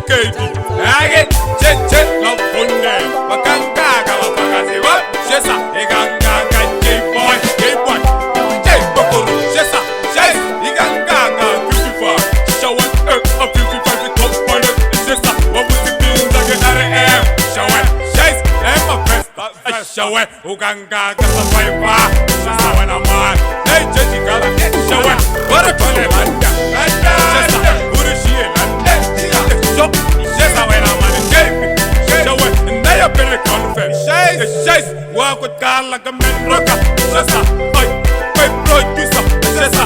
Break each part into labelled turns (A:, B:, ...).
A: Katie. Age, che, no funne. Wakangaga, wapagazi, what? Shesa, iganga, J-boy, J-boy. J-bokoro, shesa, shes, iganga, 55. Shower, a 55 with top on it. Shesa, what was the things like an RM? Shower, shes, and my best. Shower, Uganga, got the wiper. Shesa, when I'm on. Hey, Jetty, got a shower. What a funny man. Walk with God like a man rocker. Shesa, oi, my producer. Shesa,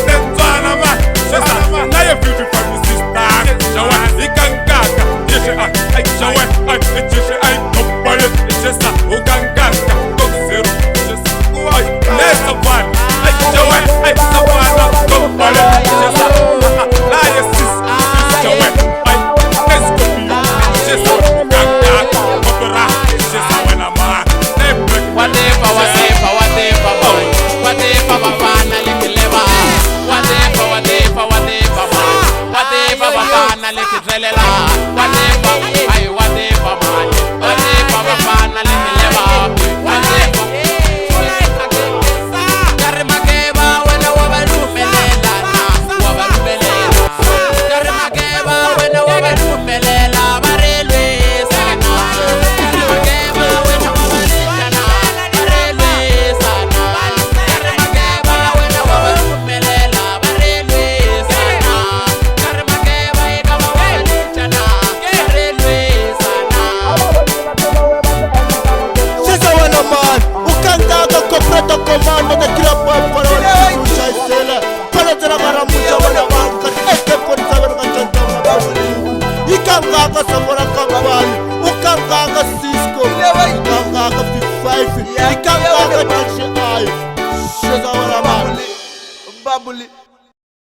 A: Nzwana man. Shesa, now you're beautiful, sister. Shower, you can gaga. Yes, I shower, I come by it. Shesa, who can gaga? Go zero. Shesa, oi, next one. I shower, I come by it. Shesa, now you sis. Shower, let's go be. Shesa, gaga, opera. Shesa, when I'm on.
B: Babuli.